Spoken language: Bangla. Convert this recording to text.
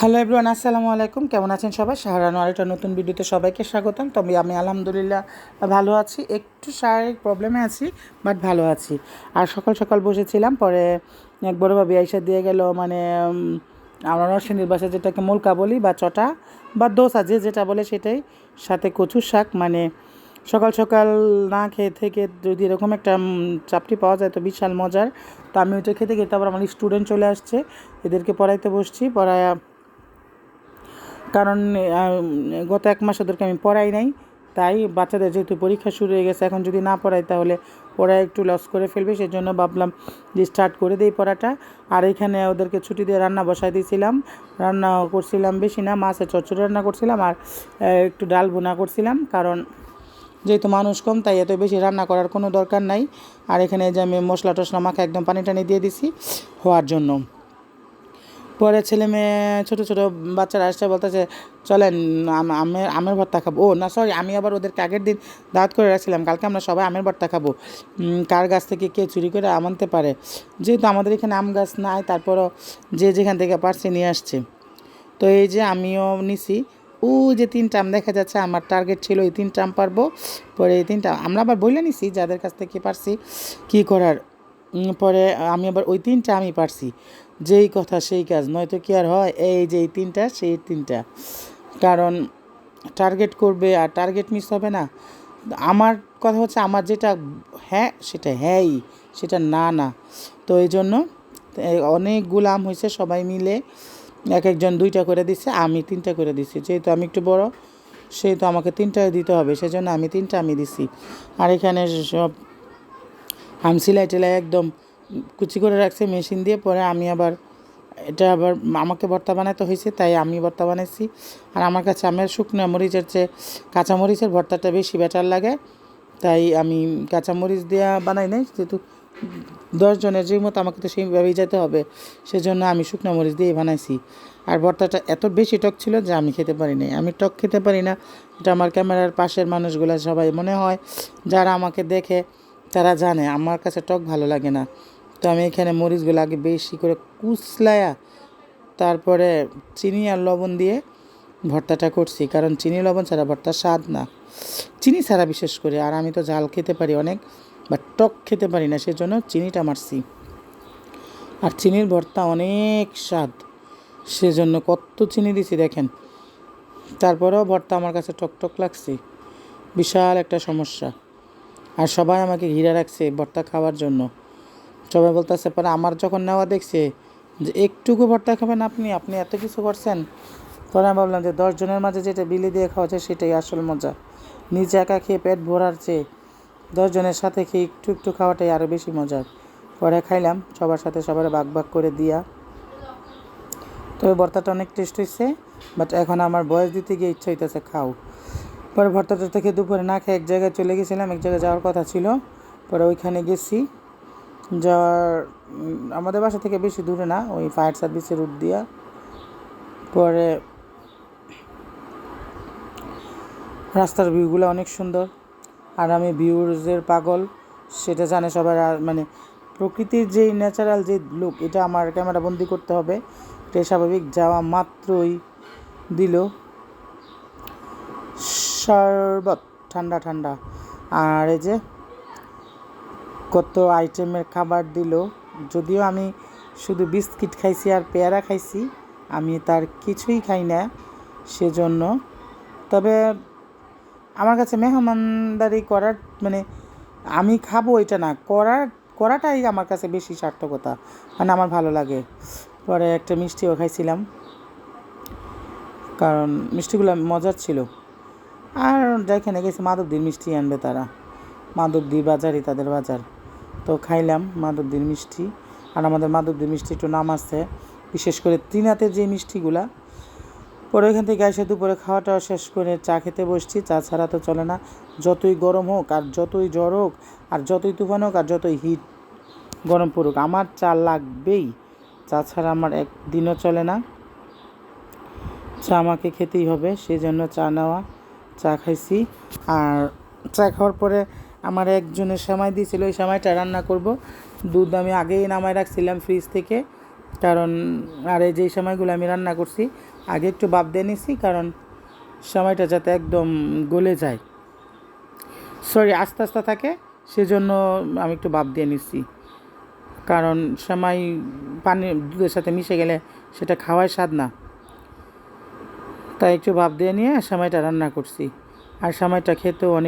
হ্যালো এভরিওয়ান, আসসালামু আলাইকুম। কেমন আছেন সবাই? শাহরান আরেকটা নতুন ভিডিওতে সবাইকে স্বাগতম। তবে আমি আলহামদুলিল্লাহ ভালো আছি, একটু শারীরিক প্রবলেমে আছি, বাট ভালো আছি। আর সকাল সকাল বসেছিলাম, পরে এক বড় ভাবি আইসা দিয়ে গেল, মানে আমরা নরসিংদীর বাসায় যেটাকে মুলকা বলি বা চটা বা দোসা, যে যেটা বলে সেটাই, সাথে কচুর শাক। মানে সকাল সকাল না খেয়ে থেকে যদি এরকম একটা চাপটি পাওয়া যায় তো বিশাল মজার। তো আমি ওইটা খেতে খেতে আবার আমার স্টুডেন্ট চলে আসছে, এদেরকে পড়াইতে বসছি। পড়ায় কারণ গত এক মাস ওদেরকে আমি পড়াই নাই, তাই বাচ্চাদের যেহেতু পরীক্ষা শুরু হয়ে গেছে, এখন যদি না পড়াই তাহলে ওরা একটু লস করে ফেলবে। সেই জন্য ভাবলাম যে স্টার্ট করে দিই পড়াটা। আর এখানে ওদেরকে ছুটি দিয়ে রান্না বসাই দিয়েছিলাম। রান্না করছিলাম বেশি না, মাছের চচ্চড়ি রান্না করছিলাম আর একটু ডাল ভুনা করছিলাম, কারণ যেহেতু মানুষ কম তাই এত বেশি রান্না করার কোনো দরকার নাই। আর এখানে যে আমি মশলা টশলা মাখা একদম পানি টানি দিয়ে দিছি হওয়ার জন্য। পরে ছেলে মেয়ে ছোটো ছোটো বাচ্চারা আসছে, বলতেছে চলেন আমের ভর্তা খাবো। ও না, সরি, আমি আবার ওদেরকে আগের দিন দাওয়াত করে রাখছিলাম, কালকে আমরা সবাই আমের ভর্তা খাবো। কার গাছ থেকে কে চুরি করে আম আনতে পারে, যেহেতু আমাদের এখানে আম গাছ নাই, তারপরও যে যেখান থেকে পারছে নিয়ে আসছে। তো এই যে আমিও নিছি, ও যে 3টা আম দেখা যাচ্ছে, আমার টার্গেট ছিল এই 3টা আম পারবো। পরে এই 3টা আমরা আবার বলে নিছি যাদের কাছ থেকে পারছি কী করার। পরে আমি আবার ওই 3টা আমি পারছি, যেই কথা সেই কাজ, নয়তো কি আর হয়? এই যে এই 3টা সেই 3টা, কারণ টার্গেট করবে আর টার্গেট মিস হবে না। আমার কথা হচ্ছে, আমার যেটা হ্যাঁ সেটা হ্যাঁই, সেটা না না। তো এই জন্য অনেকগুলো আম হয়েছে, সবাই মিলে এক একজন 2টা করে দিচ্ছে, আমি 3টা করে দিচ্ছি। যেহেতু আমি একটু বড়, সেহেতু আমাকে 3টা দিতে হবে, সেজন্য আমি 3টা আমি দিছি। আর এখানে সব আম সিলাই টিলাই একদম কুচি করে রাখছে মেশিন দিয়ে। পরে আমি আবার এটা আবার আমাকে ভর্তা বানাতে হয়েছে, তাই আমি ভর্তা বানাইছি। আর আমার কাছে আমের শুকনো মরিচের চেয়ে কাঁচামরিচের ভর্তাটা বেশি বেটার লাগে, তাই আমি কাঁচামরিচ দেওয়া বানাই নাই। যেহেতু 10 জনের যে মতো আমাকে তো সেইভাবেই যেতে হবে, সেজন্য আমি শুকনো মরিচ দিয়ে বানাইছি। আর ভর্তাটা এত বেশি টক ছিল যে আমি খেতে পারি নাই। আমি টক খেতে পারি না, এটা আমার ক্যামেরার পাশের মানুষগুলো সবাই মনে হয়, যারা আমাকে দেখে তারা জানে আমার কাছে টক ভালো লাগে না। তো আমি এখানে মরিচগুলো আগে বেশি করে কুচলায়া তারপরে চিনি আর লবণ দিয়ে ভর্তাটা করছি, কারণ চিনি লবণ ছাড়া ভর্তার স্বাদ না, চিনি ছাড়া বিশেষ করে। আর আমি তো ঝাল খেতে পারি অনেক, বাট টক খেতে পারি না, সেজন্য চিনিটা মারছি। আর চিনির ভর্তা অনেক স্বাদ, সেজন্য কত চিনি দিছি দেখেন। তারপরেও ভর্তা আমার কাছে টক টক লাগছে, বিশাল একটা সমস্যা। আর সবাই আমাকে ঘিরে রাখছে ভর্তা খাওয়ার জন্য। সবাই বলতেছে, পরে আমার যখন নেওয়া দেখছে যে একটুকু ভর্তা খাবেন আপনি, আপনি এত কিছু করছেন। পরে আমি ভাবলাম যে 10 জনের মাঝে যেটা বিলি দিয়ে খাওয়া যায় সেটাই আসল মজা। নিজে একা খেয়ে পেট ভরার চেয়ে 10 জনের সাথে খেয়ে একটু একটু খাওয়াটাই আরও বেশি মজার। পরে খাইলাম সবার সাথে, সবার ভাগ ভাগ করে দিয়া। তো ওই ভর্তাটা অনেক টেস্ট হয়েছে, বাট এখন আমার বয়স দিতে গিয়ে ইচ্ছা হইতেছে খাও। পরে ভর্তাটা থেকে দুপুরে না খেয়ে এক জায়গায় চলে গেছিলাম, এক জায়গায় যাওয়ার কথা ছিল। পরে ওইখানে গেছি, যাওয়ার আমাদের বাসা থেকে বেশি দূরে না, ওই ফায়ার সার্ভিসের রুট দিয়া। পরে রাস্তার ভিউগুলো অনেক সুন্দর, আর আমি ভিউজের পাগল, সেটা জানে সবাই। আর মানে প্রকৃতির যেই ন্যাচারাল যে লুক, এটা আমার ক্যামেরা বন্দি করতে হবে, এটাই স্বাভাবিক। যাওয়া মাত্রই দিল শরবত ঠান্ডা ঠান্ডা, আর এই যে কত আইটেমের খাবার দিল। যদিও আমি শুধু বিস্কিট খাইছি আর পেয়ারা খাইছি, আমি তার কিছুই খাই না সেজন্য। তবে আমার কাছে মেহমানদারি করার মানে আমি খাবো এটা না, করাটাই আমার কাছে বেশি সার্থকতা, মানে আমার ভালো লাগে। পরে একটা মিষ্টিও খাইছিলাম, কারণ মিষ্টিগুলো মজার ছিল। আর যেখানে গেছি মাধবদীর মিষ্টি আনবে তারা, মাধবদী বাজারই তাদের বাজার। তো খাইলাম মাধবদীর মিষ্টি। আর আমাদের মাধবদীর মিষ্টি একটু নাম আছে, বিশেষ করে তৃণাতে যে মিষ্টিগুলা। পরে ওইখান থেকে এসে দুপুরে খাওয়াটা শেষ করে চা খেতে বসছি। চা ছাড়া তো চলে না, যতই গরম হোক আর যতই জ্বর হোক আর যতই তুফান হোক আর যতই হিট গরম পড়ুক, আমার চা লাগবেই। চা ছাড়া আমার একদিনও চলে না, চা আমাকে খেতেই হবে, সেই জন্য চা নেওয়া। চা খাইছি। আর চা খাওয়ার পরে আমার একজনের সেমাই দিয়েছিল, ওই সেমাইটা রান্না করব। দুধ আমি আগেই নামায় রাখছিলাম ফ্রিজ থেকে, কারণ আর এই যেই সময়গুলো আমি রান্না করছি আগে একটু ভাপ দিয়ে নিছি, কারণ সময়টা যাতে একদম গলে যায়, সরি আস্তে আস্তে থাকে, সেজন্য আমি একটু ভাপ দিয়ে নিচ্ছি। কারণ সেমাই পানি দুধের সাথে মিশে গেলে সেটা খাওয়াই স্বাদ না, তাই একটু ভাপ দিয়ে নিয়ে সেমাইটা রান্না করছি। আর সেমাইটা খেতেও অনেক